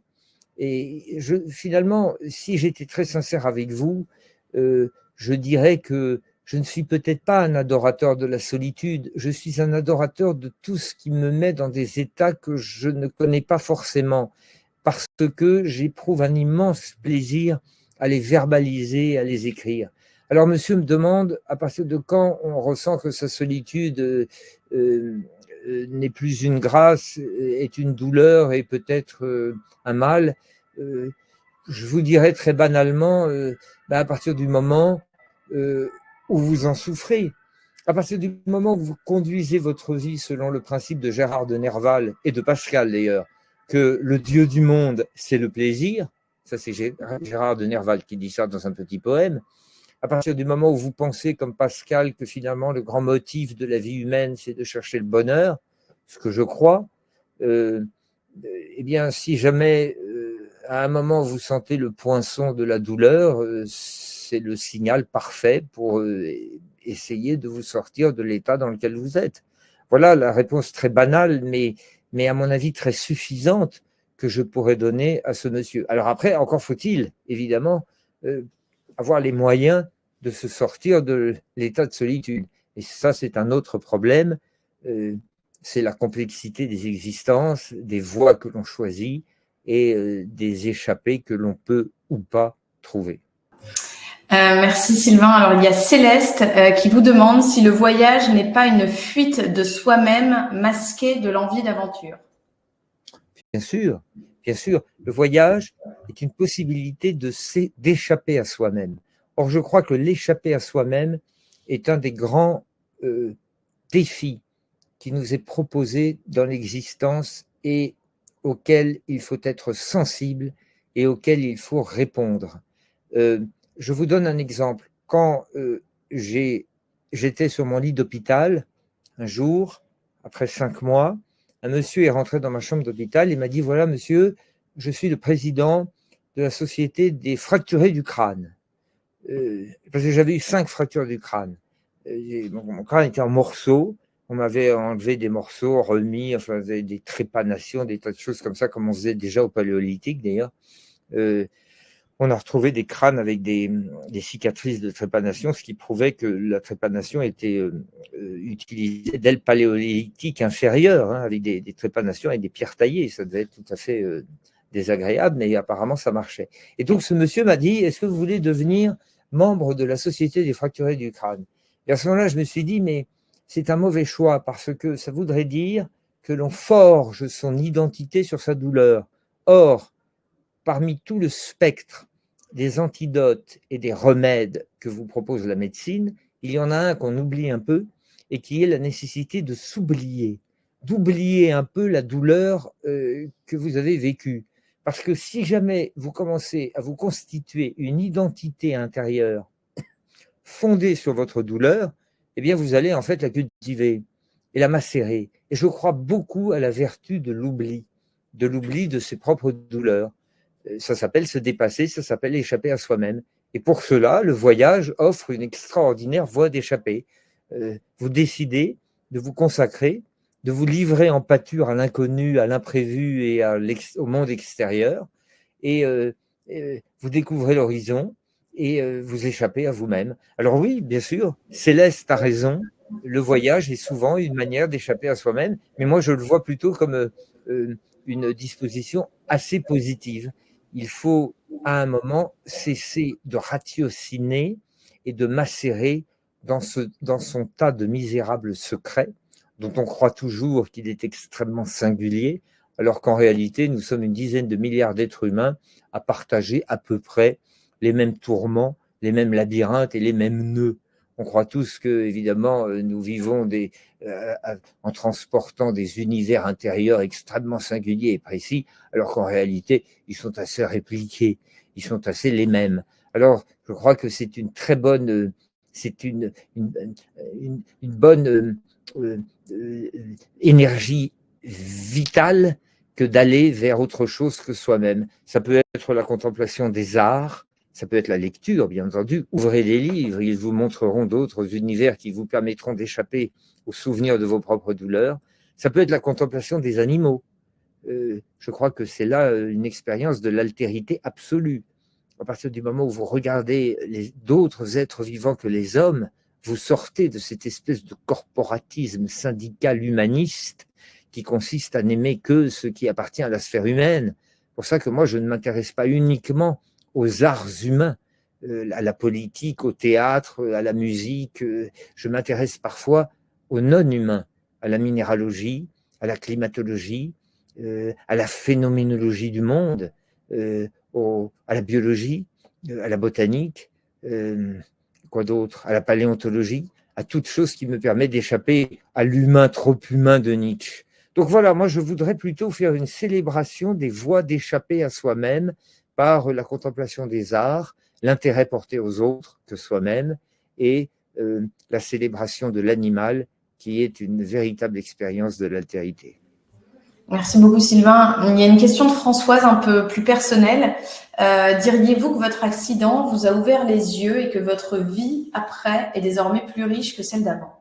Et finalement, si j'étais très sincère avec vous, je dirais que je ne suis peut-être pas un adorateur de la solitude, je suis un adorateur de tout ce qui me met dans des états que je ne connais pas forcément, parce que j'éprouve un immense plaisir à les verbaliser, à les écrire. Alors, monsieur me demande, à partir de quand on ressent que sa solitude n'est plus une grâce, est une douleur et peut-être un mal. Je vous dirais très banalement, à partir du moment où vous en souffrez, à partir du moment où vous conduisez votre vie selon le principe de Gérard de Nerval et de Pascal d'ailleurs, que le Dieu du monde, c'est le plaisir, ça c'est Gérard de Nerval qui dit ça dans un petit poème, à partir du moment où vous pensez comme Pascal que finalement le grand motif de la vie humaine, c'est de chercher le bonheur, ce que je crois, eh bien, si jamais à un moment vous sentez le poinçon de la douleur, c'est le signal parfait pour essayer de vous sortir de l'état dans lequel vous êtes. Voilà la réponse très banale, mais à mon avis très suffisante que je pourrais donner à ce monsieur. Alors après, encore faut-il, évidemment, avoir les moyens de se sortir de l'état de solitude. Et ça, c'est un autre problème. C'est la complexité des existences, des voies que l'on choisit et des échappées que l'on peut ou pas trouver. Merci Sylvain. Alors il y a Céleste qui vous demande si le voyage n'est pas une fuite de soi-même masquée de l'envie d'aventure. Bien sûr, bien sûr. Le voyage est une possibilité d'échapper à soi-même. Or, je crois que l'échapper à soi-même est un des grands défis qui nous est proposé dans l'existence et auquel il faut être sensible et auquel il faut répondre. Je vous donne un exemple. Quand j'étais sur mon lit d'hôpital, un jour, après 5 mois, un monsieur est rentré dans ma chambre d'hôpital et m'a dit, voilà monsieur, je suis le président de la société des fracturés du crâne. Parce que j'avais eu 5 fractures du crâne. Mon crâne était en morceaux. On m'avait enlevé des morceaux, remis, enfin des trépanations, des tas de choses comme ça, comme on faisait déjà au Paléolithique d'ailleurs. On a retrouvé des crânes avec des cicatrices de trépanation, ce qui prouvait que la trépanation était utilisée dès le Paléolithique inférieur, hein, avec des trépanations et des pierres taillées. Ça devait être tout à fait désagréable, mais apparemment ça marchait. Et donc ce monsieur m'a dit, est-ce que vous voulez devenir membre de la Société des fracturés du crâne? Et à ce moment-là, je me suis dit, mais c'est un mauvais choix parce que ça voudrait dire que l'on forge son identité sur sa douleur. Or, parmi tout le spectre des antidotes et des remèdes que vous propose la médecine, il y en a un qu'on oublie un peu et qui est la nécessité de s'oublier, d'oublier un peu la douleur que vous avez vécue. Parce que si jamais vous commencez à vous constituer une identité intérieure fondée sur votre douleur, eh bien vous allez en fait la cultiver et la macérer. Et je crois beaucoup à la vertu de l'oubli de ses propres douleurs. Ça s'appelle se dépasser, ça s'appelle échapper à soi-même. Et pour cela, le voyage offre une extraordinaire voie d'échapper. Vous décidez de vous consacrer, de vous livrer en pâture à l'inconnu, à l'imprévu et au monde extérieur. Et vous découvrez l'horizon et vous échappez à vous-même. Alors oui, bien sûr, Céleste a raison. Le voyage est souvent une manière d'échapper à soi-même, mais moi je le vois plutôt comme une disposition assez positive. Il faut à un moment cesser de ratiociner et de macérer dans son tas de misérables secrets dont on croit toujours qu'il est extrêmement singulier, alors qu'en réalité, nous sommes une dizaine de milliards d'êtres humains à partager à peu près les mêmes tourments, les mêmes labyrinthes et les mêmes nœuds. On croit tous que, évidemment, nous vivons en transportant des univers intérieurs extrêmement singuliers et précis, alors qu'en réalité, ils sont assez répliqués, ils sont assez les mêmes. Alors, je crois que c'est une très bonne, c'est une bonne énergie vitale que d'aller vers autre chose que soi-même. Ça peut être la contemplation des arts, ça peut être la lecture, bien entendu. Ouvrez les livres, ils vous montreront d'autres univers qui vous permettront d'échapper aux souvenirs de vos propres douleurs. Ça peut être la contemplation des animaux. Je crois que c'est là une expérience de l'altérité absolue. À partir du moment où vous regardez d'autres êtres vivants que les hommes, vous sortez de cette espèce de corporatisme syndical humaniste qui consiste à n'aimer que ce qui appartient à la sphère humaine. C'est pour ça que moi, je ne m'intéresse pas uniquement aux arts humains, à la politique, au théâtre, à la musique. Je m'intéresse parfois aux non-humains, à la minéralogie, à la climatologie, à la phénoménologie du monde, à la biologie, à la botanique, quoi d'autre, à la paléontologie, à toute chose qui me permet d'échapper à l'humain trop humain de Nietzsche. Donc voilà, moi je voudrais plutôt faire une célébration des voies d'échapper à soi-même par la contemplation des arts, l'intérêt porté aux autres que soi-même et la célébration de l'animal qui est une véritable expérience de l'altérité. Merci beaucoup Sylvain. Il y a une question de Françoise un peu plus personnelle. Diriez-vous que votre accident vous a ouvert les yeux et que votre vie après est désormais plus riche que celle d'avant?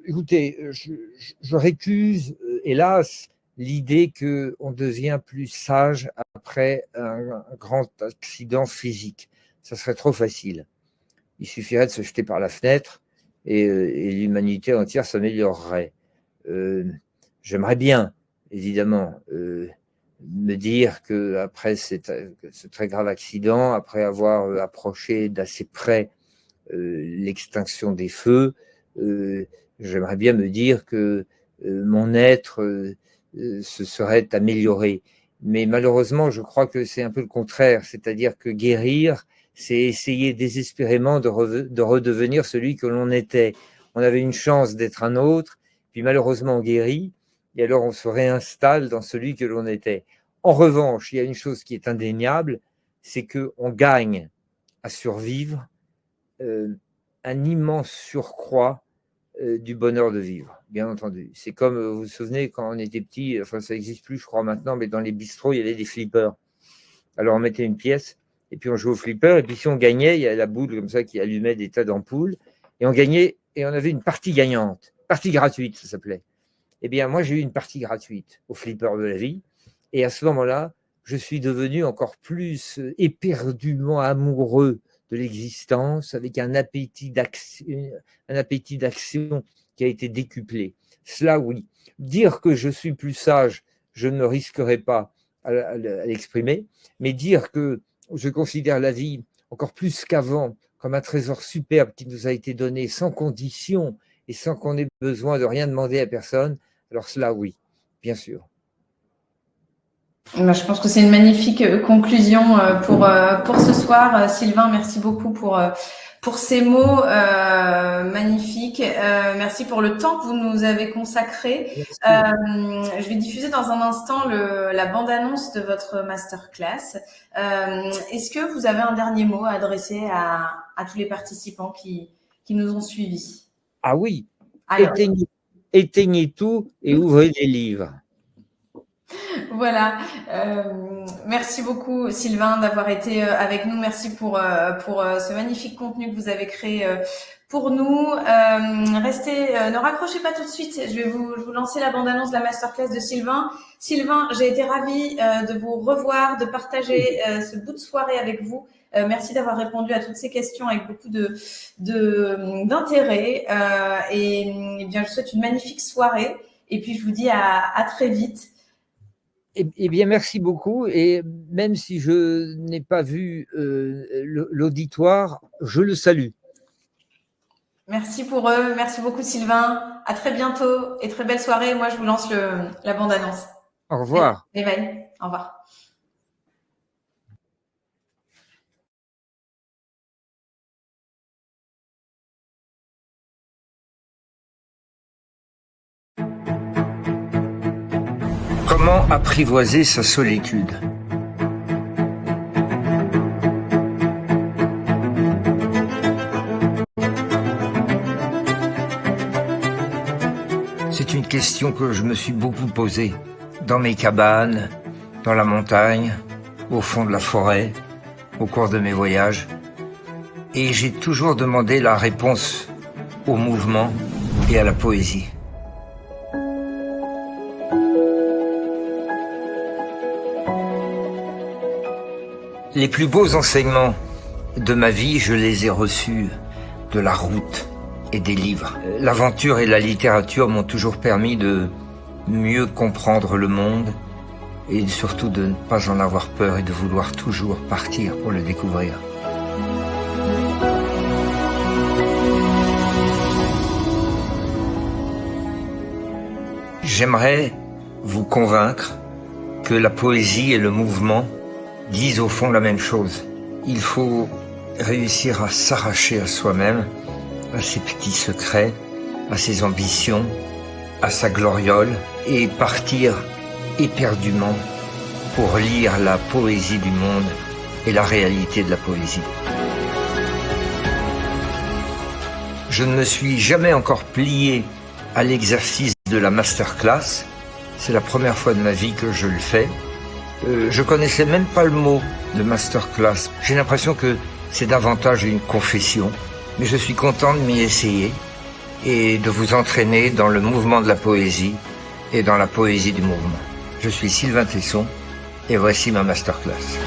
Écoutez, je récuse, hélas, l'idée qu'on devient plus sage après un grand accident physique. ça serait trop facile. Il suffirait de se jeter par la fenêtre et l'humanité entière s'améliorerait. J'aimerais bien, évidemment, me dire qu'après ce très grave accident, après avoir approché d'assez près l'extinction des feux, j'aimerais bien me dire que mon être se serait amélioré. Mais malheureusement, je crois que c'est un peu le contraire, c'est-à-dire que guérir, c'est essayer désespérément de redevenir celui que l'on était. On avait une chance d'être un autre, puis malheureusement on guérit, et alors on se réinstalle dans celui que l'on était. En revanche, il y a une chose qui est indéniable, c'est qu'on gagne à survivre un immense surcroît du bonheur de vivre, bien entendu. C'est comme, vous vous souvenez, quand on était petit, enfin ça n'existe plus je crois maintenant, mais dans les bistrots, il y avait des flippers. Alors on mettait une pièce, et puis on jouait au flipper, et puis si on gagnait, il y a la boule comme ça qui allumait des tas d'ampoules, et on gagnait, et on avait une partie gagnante, partie gratuite ça s'appelait. Eh bien moi j'ai eu une partie gratuite au flipper de la vie, et à ce moment-là, je suis devenu encore plus éperdument amoureux de l'existence, avec un appétit d'action qui a été décuplé. Cela, oui. Dire que je suis plus sage, je ne risquerai pas à l'exprimer, mais dire que je considère la vie encore plus qu'avant comme un trésor superbe qui nous a été donné sans condition et sans qu'on ait besoin de rien demander à personne, alors cela, oui, bien sûr. Je pense que c'est une magnifique conclusion pour ce soir. Sylvain, merci beaucoup pour ces mots magnifiques. Merci pour le temps que vous nous avez consacré. Je vais diffuser dans un instant la bande-annonce de votre masterclass. Est-ce que vous avez un dernier mot à adresser à tous les participants qui nous ont suivis? Ah oui, éteignez tout et ouvrez des livres. Voilà. Merci beaucoup Sylvain d'avoir été avec nous. Merci pour ce magnifique contenu que vous avez créé pour nous. Restez, ne raccrochez pas tout de suite. Je vais vous lancer la bande-annonce de la masterclass de Sylvain. Sylvain, j'ai été ravie de vous revoir, de partager ce bout de soirée avec vous. Merci d'avoir répondu à toutes ces questions avec beaucoup d'intérêt. Et bien, je vous souhaite une magnifique soirée. Et puis, je vous dis à très vite. Eh bien, merci beaucoup. Et même si je n'ai pas vu l'auditoire, je le salue. Merci pour eux. Merci beaucoup, Sylvain. À très bientôt et très belle soirée. Moi, je vous lance la bande-annonce. Au revoir. Bye. Au revoir. Comment apprivoiser sa solitude? C'est une question que je me suis beaucoup posée, dans mes cabanes, dans la montagne, au fond de la forêt, au cours de mes voyages. Et j'ai toujours demandé la réponse au mouvement et à la poésie. Les plus beaux enseignements de ma vie, je les ai reçus de la route et des livres. L'aventure et la littérature m'ont toujours permis de mieux comprendre le monde et surtout de ne pas en avoir peur et de vouloir toujours partir pour le découvrir. J'aimerais vous convaincre que la poésie et le mouvement disent au fond la même chose. Il faut réussir à s'arracher à soi-même, à ses petits secrets, à ses ambitions, à sa gloriole, et partir éperdument pour lire la poésie du monde et la réalité de la poésie. Je ne me suis jamais encore plié à l'exercice de la masterclass. C'est la première fois de ma vie que je le fais. Je connaissais même pas le mot de masterclass. J'ai l'impression que c'est davantage une confession, mais je suis content de m'y essayer et de vous entraîner dans le mouvement de la poésie et dans la poésie du mouvement. Je suis Sylvain Tesson et voici ma masterclass.